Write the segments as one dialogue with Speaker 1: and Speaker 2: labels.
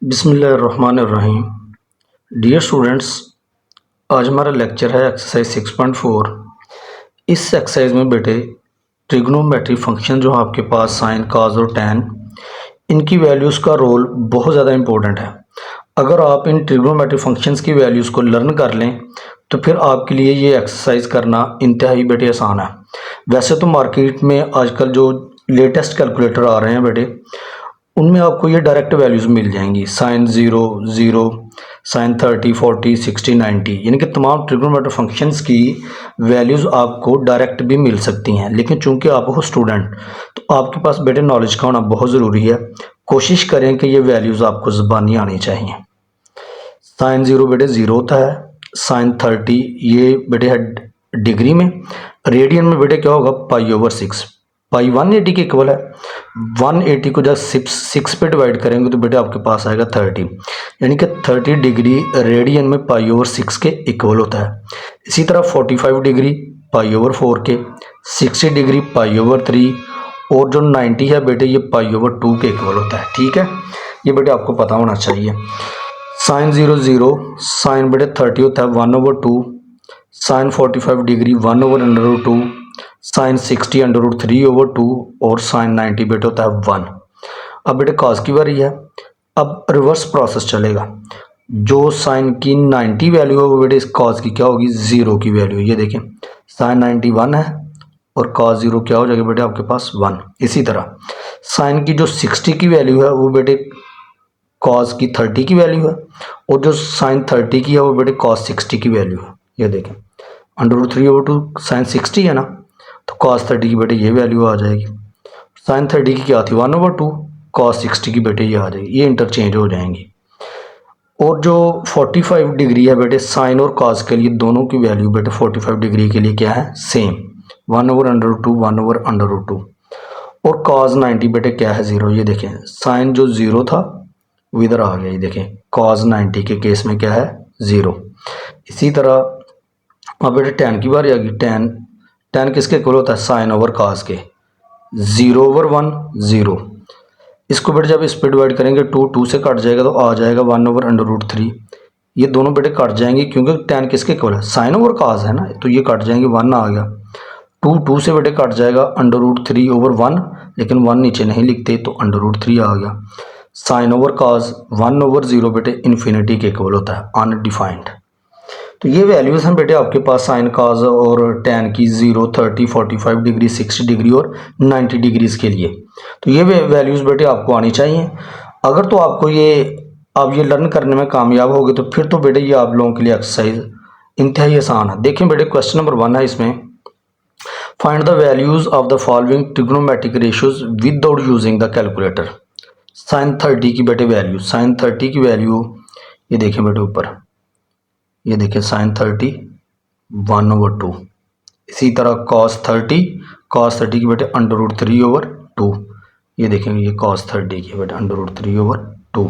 Speaker 1: बिस्मिल्लाहिर्रहमानिर्रहीम। Dear students, आज हमारा लेक्चर है एक्सरसाइज 6.4। इस एक्सरसाइज में बेटे ट्रिग्नोमेट्री फंक्शन जो आपके पास साइन कॉस और टैन, इनकी वैल्यूज़ का रोल बहुत ज़्यादा इंपॉर्टेंट है। अगर आप इन ट्रिग्नोमेट्री फंक्शंस की वैल्यूज़ को लर्न कर लें तो फिर आपके लिए ये एक्सरसाइज करना इंतहाई बेटे आसान है। वैसे तो मार्केट में आजकल जो लेटेस्ट कैलकुलेटर आ रहे हैं बेटे, उनमें आपको ये डायरेक्ट वैल्यूज़ मिल जाएंगी। साइन 0, साइन 30, 40, 60, 90, यानी कि तमाम ट्रिग्नोमेट्री फंक्शंस की वैल्यूज़ आपको डायरेक्ट भी मिल सकती हैं। लेकिन चूंकि आप हो स्टूडेंट, तो आपके पास बेटे नॉलेज का होना बहुत ज़रूरी है। कोशिश करें कि ये वैल्यूज़ आपको ज़बानी आनी चाहिए। साइन 0 बेटे 0 होता है। साइन 30 ये बेटे है डिग्री में। रेडियन में बेटे क्या होगा, पाई/6। पाई 180 के इक्वल है। 180 को जब 6 पे डिवाइड करेंगे तो बेटे आपके पास आएगा 30, यानी कि 30 डिग्री रेडियन में पाई/6 के इक्वल होता है। इसी तरह 45 डिग्री पाई/4 के, 60 डिग्री पाई/3 और जो 90 है बेटे ये पाई/2 के इक्वल होता है। ठीक है, ये बेटे आपको पता होना चाहिए। साइन 0 0, साइन बेटे 30 होता है 1/2, साइन 45 डिग्री 1/√2, साइन 60 √3/2 और साइन 90 बेटे होता है 1। अब बेटे कॉस की बारी है। अब रिवर्स प्रोसेस चलेगा। जो साइन की 90 वैल्यू है वो बेटे इस कॉस की क्या होगी, 0 की वैल्यू। ये देखें, साइन 90 1 है और कॉस 0 क्या हो जाएगा बेटे आपके पास 1। इसी तरह साइन की जो 60 की वैल्यू है वो बेटे कॉस की 30 की वैल्यू है, और जो साइन 30 की है वो बेटे कॉस 60 की वैल्यू है। ये देखें, √3/2 साइन 60 है ना, तो कॉस 30 की बेटे ये वैल्यू आ जाएगी। साइन 30 की क्या थी 1/2, कॉस 60 की बेटे ये आ जाएगी। ये इंटरचेंज हो जाएंगी। और जो 45 डिग्री है बेटे साइन और कॉस के लिए, दोनों की वैल्यू बेटे 45 डिग्री के लिए क्या है, सेम, 1/√2 1/√2। और कॉस 90 बेटे क्या है, 0। ये देखें, साइन जो 0 था वो इधर आ गया। ये देखें, कॉस 90 के केस में क्या है, 0। इसी तरह अब बेटे टैन की बारी आ गई। टैन किसके इक्वल होता है, साइन ओवर कॉस के, 0/1 0। इसको बेटे जब इस पर डिवाइड करेंगे 2 से कट जाएगा तो आ जाएगा 1/√3। ये दोनों बेटे कट जाएंगे क्योंकि टैन किसके इक्वल है, साइन ओवर कॉस है ना, तो ये कट जाएंगे, 1 आ गया। 2 से बेटे कट जाएगा √3/1, लेकिन 1 नीचे नहीं लिखते तो √3 आ गया। साइन ओवर कॉस 1/0 बेटे इन्फिनिटी के इक्वल होता है, अनडिफाइंड। तो ये वैल्यूज़ हैं बेटे आपके पास साइन कॉस और टैन की, 0, 30, 45 डिग्री, 60 डिग्री और 90 डिग्रीज के लिए। तो ये वैल्यूज़ बेटे आपको आनी चाहिए। अगर तो आपको आप ये लर्न करने में कामयाब होगे तो फिर तो बेटे ये आप लोगों के लिए एक्सरसाइज इंतहाई आसान है। देखें बेटे, क्वेश्चन नंबर 1 है इसमें, find the values of the following trigonometric ratios without using the calculator. Sine 30 की बेटे वैल्यू, साइन 30 की वैल्यू ये देखें बेटे ऊपर, ये देखिए साइन 30 1/2। इसी तरह कॉस 30 की बेटे √3/2। ये देखेंगे, ये कॉस 30 की बेटे √3/2।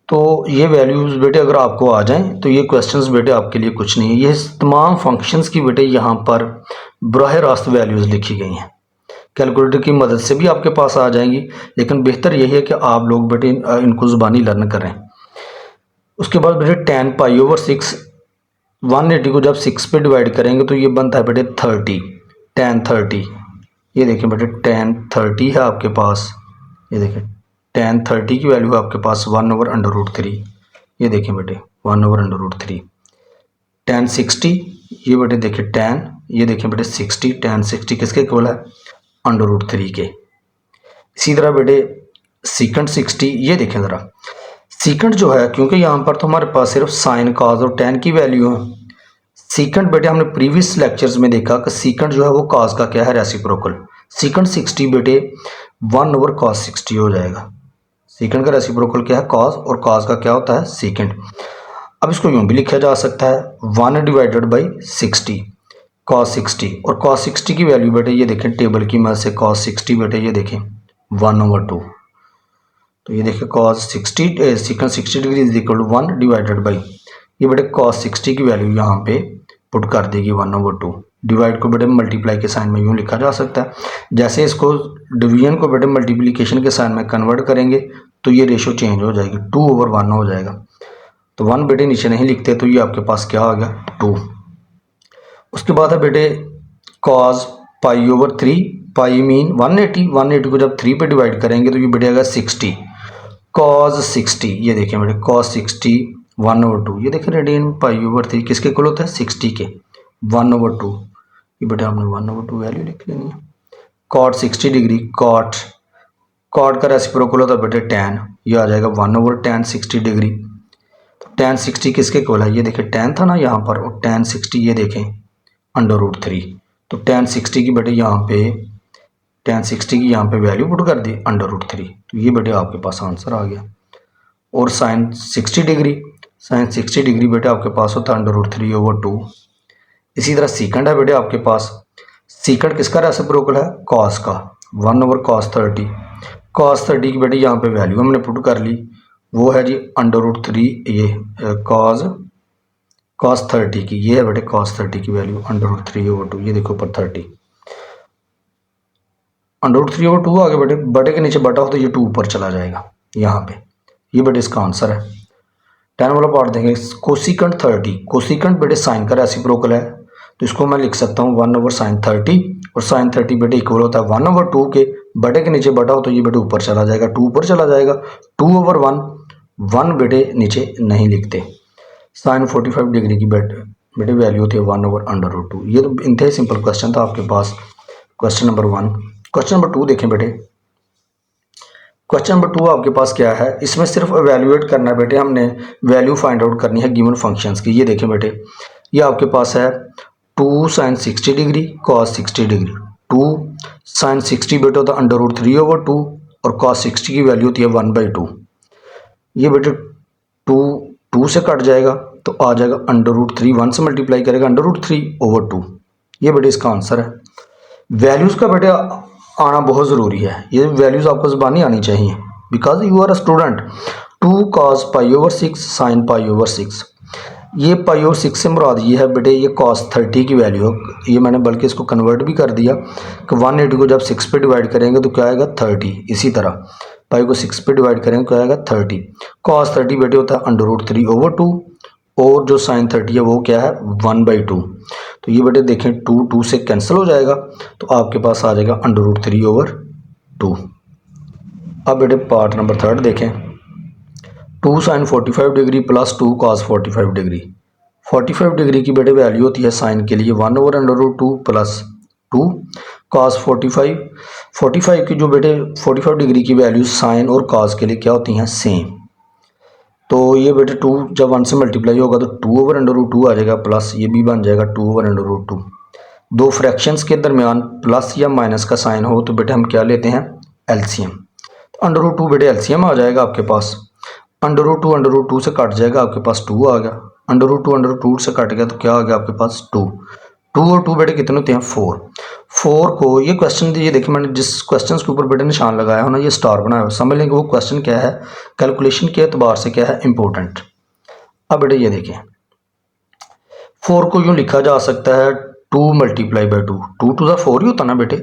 Speaker 1: तो ये वैल्यूज़ बेटे अगर आपको आ जाएं तो ये क्वेश्चंस बेटे आपके लिए कुछ नहीं है। ये तमाम फंक्शंस की बेटे यहाँ पर बराह रास्त वैल्यूज़ लिखी गई हैं। कैलकुलेटर की मदद से भी आपके पास आ जाएंगी, लेकिन बेहतर यही है कि आप लोग बेटे इनको ज़ुबानी लर्न करें। उसके बाद बेटे टैन पाई/6, 180 को जब 6 पे डिवाइड करेंगे तो ये बनता है बेटे 30, टैन 30। ये देखें बेटे, टैन 30 है आपके पास। ये देखें, टैन 30 की वैल्यू है आपके पास 1/√3। ये देखें बेटे 1/√3। टैन 60, ये बेटे देखें टैन, ये देखें बेटे 60, टैन 60 किसके इक्वल है, √3 के। इसी तरह बेटे सीकेंट 60, ये देखें ज़रा, सीकेंट जो है, क्योंकि यहाँ पर तो हमारे पास सिर्फ साइन कॉस और टैन की वैल्यू है। सीकेंट बेटे हमने प्रीवियस लेक्चर्स में देखा कि सीकेंट जो है वो कॉस का क्या है, रेसिप्रोकल। सीकेंट 60 बेटे 1/cos 60 हो जाएगा। सीकेंट का रेसिप्रोकल क्या है, कॉस, और कॉस का क्या होता है, सीकेंट। अब इसको यूँ भी लिखा जा सकता है 1/60 cos 60, और cos 60 की वैल्यू बेटे ये देखें टेबल की मदद से, cos 60 बेटे ये देखें 1/2। तो ये देखिए cos 60 secant 60 degree is equal to 1/, ये बेटे cos 60 की वैल्यू यहाँ पे पुट कर देगी 1/2। डिवाइड को बेटे मल्टीप्लाई के साइन में यूँ लिखा जा सकता है। जैसे इसको डिवीजन को बेटे मल्टीप्लिकेशन के साइन में कन्वर्ट करेंगे तो ये रेशो चेंज हो जाएगी, 2/1 हो जाएगा। तो 1 बेटे नीचे नहीं लिखते तो ये आपके पास क्या आ गया 2। उसके बाद है बेटे cos π/3, पाई मीन 180, 180 को जब 3 पे डिवाइड करेंगे तो ये बेटे आएगा 60, cos 60, ये देखें बेटे cos 60 1/2, ये देखें रेडियन π/3 किसके इक्वल होता है 60 के 1/2, ये बेटे आपने 1/2 वैल्यू लिख लेनी है। cot 60 डिग्री, cot का रेसिप्रोकल होता है बेटे tan, ये आ जाएगा 1/tan 60 डिग्री। tan 60 किसके इक्वल है, ये देखें tan था ना यहाँ पर, और tan 60 ये देखें √3, तो tan 60 की बेटे यहाँ पे tan 60 की यहाँ पे वैल्यू पुट कर दी √3, तो ये बेटे आपके पास आंसर आ गया। और sin 60 डिग्री बेटे आपके पास होता है √3/2। इसी तरह सीकेंड है बेटे आपके पास, सीकेंड किसका रेसिप्रोकल है cos का, 1/cos 30, cos 30 की बेटे यहाँ पे वैल्यू हमने पुट कर ली, वो है जी √3, ये cos 30 की, ये है बेटे cos 30 की वैल्यू √3/2, ये देखो ऊपर 30, √3/2 आगे बेटे, बटे के नीचे बटा हो तो ये 2 ऊपर चला जाएगा यहाँ पे, ये बेटे इसका आंसर है। 10 वाला पार्ट देंगे, कोसिकेंट 30, कोसिकेंट बेटे साइन का रेसिप्रोकल है, तो इसको मैं लिख सकता हूँ 1/sin 30, और sin 30 बेटे इक्वल होता है 1/2 के, बटे के नीचे बटा हो तो ये बेटे ऊपर चला जाएगा, 2 ऊपर चला जाएगा, 2/1, 1 बेटे नीचे नहीं लिखते। sin 45 डिग्री की बेटे वैल्यू होती है 1/√2। ये तो इंतहाई सिंपल क्वेश्चन था आपके पास, क्वेश्चन नंबर 1। क्वेश्चन नंबर 2 देखें बेटे, क्वेश्चन नंबर 2 आपके पास क्या है, इसमें सिर्फ एवेल्युएट करना है बेटे, हमने वैल्यू फाइंड आउट करनी है गिवन फंक्शंस की। ये देखें बेटे, ये आपके पास है 2 sin 60 degree cos 60 degree, 2 sin 60 बेटे होता है √3/2, और cos 60 की वैल्यू होती है 1/2। ये बेटे 2 से कट जाएगा तो आ जाएगा √3, 1 से मल्टीप्लाई करेगा √3/2, ये बेटे इसका आंसर है। वैल्यूज़ का बेटे आना बहुत ज़रूरी है, ये वैल्यूज़ आपको ज़बानी आनी चाहिए, because you are a student. 2 cos π/6 sin π/6, ये π/6 से मुराद ये है बेटे, ये cos 30 की वैल्यू है, ये मैंने बल्कि इसको कन्वर्ट भी कर दिया कि 180 को जब 6 पे डिवाइड करेंगे तो क्या आएगा 30, इसी तरह पाई को 6 पे डिवाइड करेंगे क्या आएगा 30, cos 30 बेटे होता है √3/2, और जो sin 30 है वो क्या है 1/2, तो ये बेटे देखें 2 से कैंसिल हो जाएगा, तो आपके पास आ जाएगा √3/2। अब बेटे पार्ट नंबर 3 देखें, 2 sin 45 degree plus 2 cos 45 degree, 45 degree की बेटे वैल्यू होती है साइन के लिए 1/√2 प्लस 2 cos 45 की जो बेटे 45 डिग्री की वैल्यू साइन और cos के लिए क्या होती हैं सेम, तो ये बेटे 2 जब 1 से मल्टीप्लाई होगा तो 2/√2 आ जाएगा, प्लस ये भी बन जाएगा 2/√2। दो फ्रैक्शंस के दरमियान प्लस या माइनस का साइन हो तो बेटे हम क्या लेते हैं एलसीएम, तो √2 बेटे एलसीएम आ जाएगा आपके पास, √2 से कट जाएगा आपके पास 2 आ गया, √2 से कट गया तो क्या आ गया आपके पास 2 और 2 बेटे कितने होते हैं 4 को, ये क्वेश्चन ये देखिए मैंने जिस क्वेश्चन के ऊपर बेटे निशान लगाया हो ना, ये स्टार बनाया हो, समझ लें कि वो क्वेश्चन क्या है, कैलकुलेशन के एतबार से क्या है इंपॉर्टेंट। अब बेटे ये देखें 4 को यूँ लिखा जा सकता है 2 × 2, 2 to the 4 ही होता ना बेटे।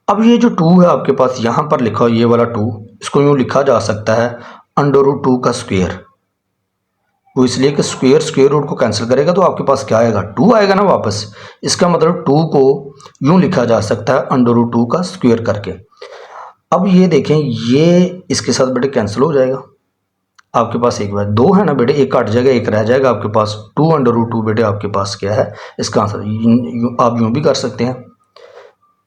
Speaker 1: अब ये जो 2 है आपके पास यहाँ पर लिखा हो, ये वाला 2, इसको यूँ लिखा जा सकता है √2 का स्क्वायर, वो इसलिए कि स्क्वायर रूट को कैंसिल करेगा तो आपके पास क्या आएगा 2 आएगा ना वापस, इसका मतलब 2 को यूँ लिखा जा सकता है √2 का स्क्वायर करके। अब ये देखें ये इसके साथ बेटे कैंसिल हो जाएगा, आपके पास एक बार 2 है ना बेटे, एक कट जाएगा एक रह जाएगा आपके पास 2/2 बेटे आपके पास क्या है इसका आंसर। आप यूँ भी कर सकते हैं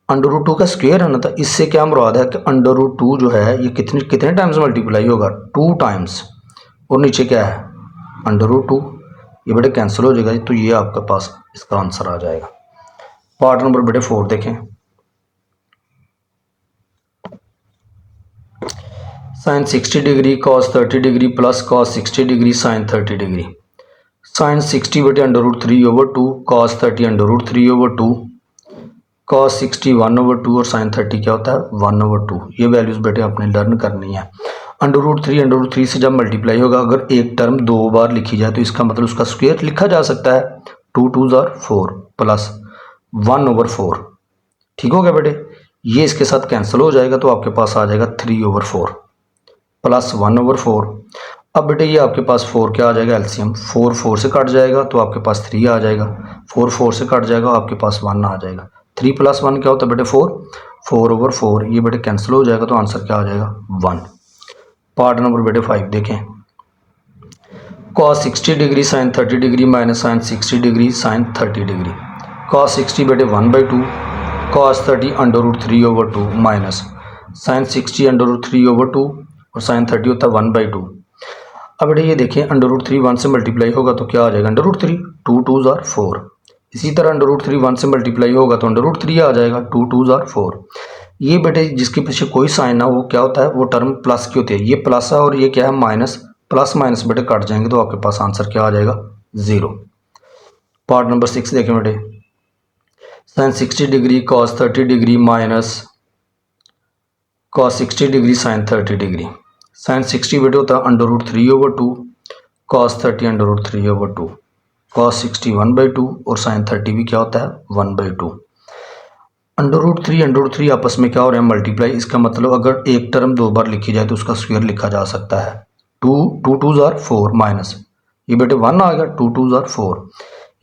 Speaker 1: √2 का स्क्वायर है ना, तो इससे क्या मुराद है कि √2 जो है ये कितने टाइम्स मल्टीप्लाई होगा 2 टाइम्स, और नीचे क्या है √2, ये बेटे कैंसिल हो जाएगा, तो ये आपके पास इसका आंसर आ जाएगा। पार्ट नंबर बेटे 4 देखें, sin 60 degree cos 30 degree plus cos 60 degree sin 30 degree, sin 60 बेटे √3/2, cos 30 √3/2, cos 60 1/2 और sin 30 क्या होता है 1/2। ये वैल्यूज़ बेटे आपने लर्न करनी है। √3 से जब मल्टीप्लाई होगा, अगर एक टर्म 2 बार लिखी जाए तो इसका मतलब उसका स्क्वायर लिखा जा सकता है, 2 2s are 4 प्लस 1/4। ठीक हो गया बेटे, ये इसके साथ कैंसिल हो जाएगा तो आपके पास आ जाएगा 3/4 प्लस 1/4। अब बेटे ये आपके पास 4 क्या आ जाएगा एलसीएम, 4 4 से कट जाएगा तो आपके पास 3 आ जाएगा, 4 4 से कट जाएगा आपके पास 1 आ जाएगा। 3 + 1 क्या होता है बेटे 4, 4/4 ये बेटे कैंसिल हो जाएगा तो आंसर क्या आ जाएगा 1। पार्ट नंबर बेटे 5 देखें, cos 60 degree sine 30 degree minus sine 60 degree sine 30 degree. cos 60 बेटे 1/2, cos 30 √3/2 माइनस साइन 60 √3/2 और साइन 30 होता है 1/2। अब बेटे ये देखें √3 1 से मल्टीप्लाई होगा तो क्या आ जाएगा √3, 2 2 ज़ार 4। इसी तरह √3 1 से मल्टीप्लाई होगा तो √3 आ जाएगा, 2 2 ज़ार 4। ये बेटे जिसके पीछे कोई साइन ना वो क्या होता है, वो टर्म प्लस की होती है। ये प्लस है और ये क्या है माइनस, प्लस माइनस बेटे कट जाएंगे तो आपके पास आंसर क्या आ जाएगा 0। पार्ट नंबर 6 देखें बेटे, sine 60 degree cos 30 degree minus cos 60 degree sine 30 degree. Sine 60 बेटे होता है √3/2, cos 30 √3/2, cos 60 1/2 और साइन 30 भी क्या होता है 1/2। √3 आपस में क्या हो रहे हैं मल्टीप्लाई। इसका मतलब अगर एक टर्म 2 बार लिखी जाए तो उसका स्क्वायर लिखा जा सकता है। 2 2 ज़ार 4 माइनस ये बेटे 1 आ गया, 2 2 ज़ार 4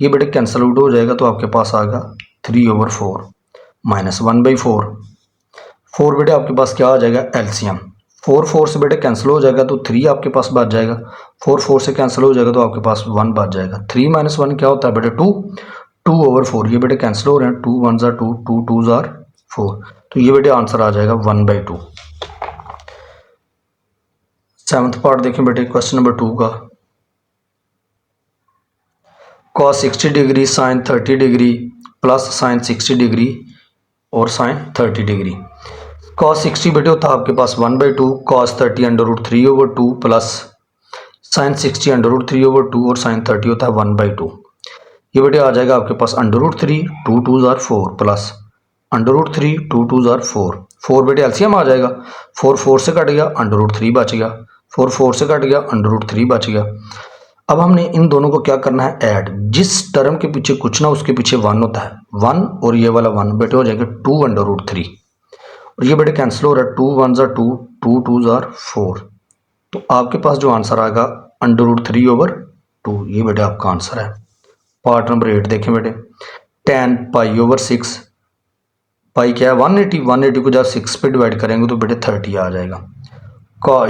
Speaker 1: ये बेटे कैंसल आउट हो जाएगा तो आपके पास आ गया 3/4 माइनस 1/4। 4 बेटे आपके पास क्या आ जाएगा एलसीएम, 4 4 से बेटे कैंसिल हो जाएगा तो 3 आपके पास बच जाएगा, 4 4 से कैंसिल हो जाएगा तो आपके पास 1 बच जाएगा। 3 - 1 क्या होता है बेटे 2, 2/4 ये बेटे कैंसिल हो रहे हैं, 2 1 ज़ार 2, 2 2 ज़ार 4 तो ये बेटे आंसर आ जाएगा 1/2। 7th पार्ट देखें बेटे क्वेश्चन नंबर 2 का, cos 60 degree sine 30 degree plus sign 60 degree और साइन 30 डिग्री। cos 60 बेटे होता है आपके पास 1/2, cos 30 √3/2 प्लस साइन 60 √3/2 और साइन 30 होता है 1/2। ये बेटे आ जाएगा आपके पास √3, 2 2 ज़ार 4 प्लस √3, 2 2 ज़ार 4। 4 बेटे एलसीएम आ जाएगा, 4 4 से कट गया √3 बच गया, 4 4 से कट गया √3 बच गया। अब हमने इन दोनों को क्या करना है ऐड, जिस टर्म के पीछे कुछ ना उसके पीछे 1 होता है, 1 और ये वाला 1 बेटे हो जाएगा 2 √3 और ये बेटे कैंसिल हो रहा है, 2 1 ज़ार 2, 2 2 ज़ार 4 तो आपके पास जो आंसर आएगा √3/2 ये बेटे आपका आंसर है। पार्ट नंबर 8 देखें बेटे, tan π/6 पाई क्या है 180, 180 को जब 6 पे डिवाइड करेंगे तो बेटे 30 आ जाएगा।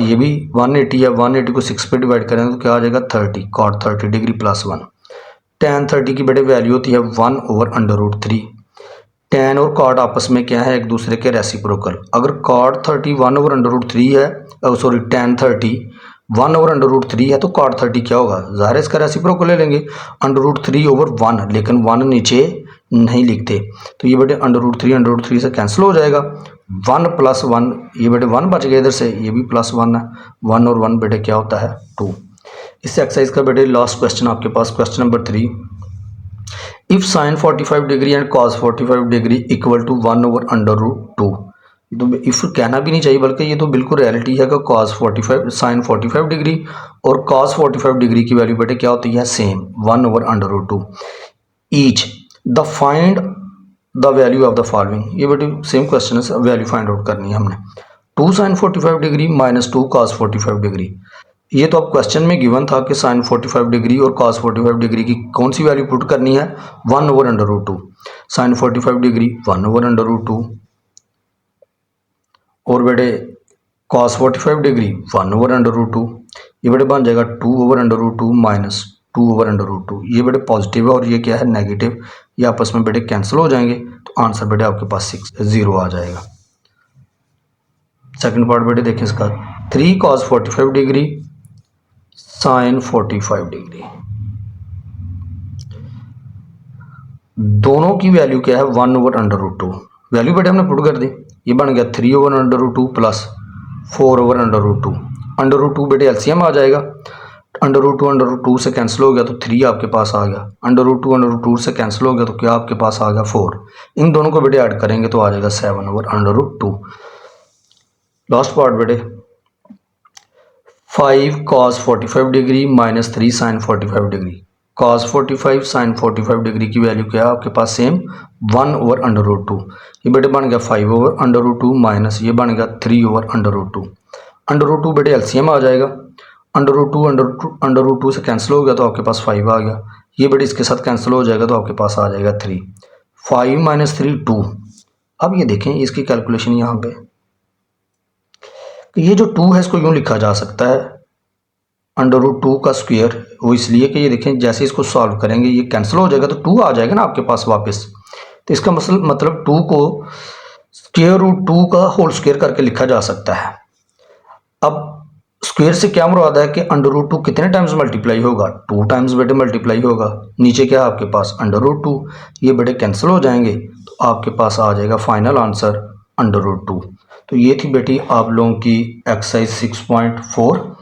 Speaker 1: ये भी 180 है, 180 को 6 पे डिवाइड करेंगे तो क्या आ जाएगा 30, cot 30 डिग्री प्लस 1। tan 30 की बेटे वैल्यू होती है 1/√3। tan और cot आपस में क्या है एक दूसरे के रेसिप्रोकल। अगर cot 30 1/√3 है, सॉरी tan 30 1/√3 है तो cot 30 क्या होगा, ज़ाहिर है इसका रेसिप्रोकल ले लेंगे √3/1, लेकिन 1 नीचे नहीं लिखते तो ये बेटे √3 से कैंसिल हो जाएगा, 1 + 1 ये बेटे 1 बच गया इधर से, ये भी +1 है, 1 और 1 बेटे क्या होता है 2। इस एक्सरसाइज का बेटे लास्ट क्वेश्चन आपके पास question number 3, if sine 45 degree and cos 45 degree equal to 1/√2। तो इफ कहना भी नहीं चाहिए बल्कि ये तो बिल्कुल रियलिटी है कि cos 45 साइन 45 डिग्री और cos 45 डिग्री की वैल्यू बेटे क्या होती है same 1/√2 each the find the value of the following. ये बेटे सेम क्वेश्चन है, वैल्यू फाइंड आउट करनी है हमने। 2 sine 45 degree minus 2 cos 45 degree, ये तो अब क्वेश्चन में गिवन था कि साइन 45 डिग्री और cos 45 डिग्री की कौन सी वैल्यू पुट करनी है 1/√2। साइन 45 डिग्री 1/√2 और बेटे cos 45 डिग्री 1/√2, ये बेटे बन जाएगा 2/√2 माइनस 2/√2। ये बेटे पॉजिटिव है और ये क्या है नेगेटिव, ये आपस में बेटे कैंसिल हो जाएंगे तो आंसर बेटे आपके पास 0 आ जाएगा। सेकंड पार्ट बेटे देखिए इसका, 3 cos 45 डिग्री साइन 45 डिग्री, दोनों की वैल्यू क्या है 1/√2। वैल्यू बेटे हमने पुट कर दी, ये बन गया 3/√2 प्लस 4/√2। √2 बेटे एलसीएम आ जाएगा, √2 से कैंसिल हो गया तो 3 आपके पास आ गया, √2 से कैंसिल हो गया तो क्या आपके पास आ गया 4। इन दोनों को बेटे ऐड करेंगे तो आ जाएगा 7/√2। लास्ट पार्ट बेटे 5 cos 45 degree minus 3 sine 45 degree, cos 45 sin 45 degree की वैल्यू क्या है आपके पास सेम 1/√2। ये बेटे बन गया 5/√2 माइनस ये बन गया 3/√2। √2 बेटे एलसीएम आ जाएगा, √2 से कैंसिल हो गया तो आपके पास 5 आ गया। ये बेटे इसके साथ कैंसिल हो जाएगा तो आपके पास आ जाएगा 3। 5 - 3 2। अब ये देखें इसकी कैलकुलेशन यहाँ पे, तो ये जो 2 है इसको यूँ लिखा जा सकता है √2 का स्क्वायर। वो इसलिए कि ये देखें जैसे इसको सॉल्व करेंगे ये कैंसिल हो जाएगा तो 2 आ जाएगा ना आपके पास वापस। तो इसका मतलब 2 को √2 का होल स्क्वायर करके लिखा जा सकता है। अब स्क्वायर से क्या मुराद है कि √2 कितने टाइम्स मल्टीप्लाई होगा, 2 टाइम्स बेटे मल्टीप्लाई होगा। नीचे क्या है आपके पास √2, ये बेटे कैंसिल हो जाएंगे तो आपके पास आ जाएगा फाइनल आंसर √2। तो ये थी बेटी आप लोगों की एक्सरसाइज 6.4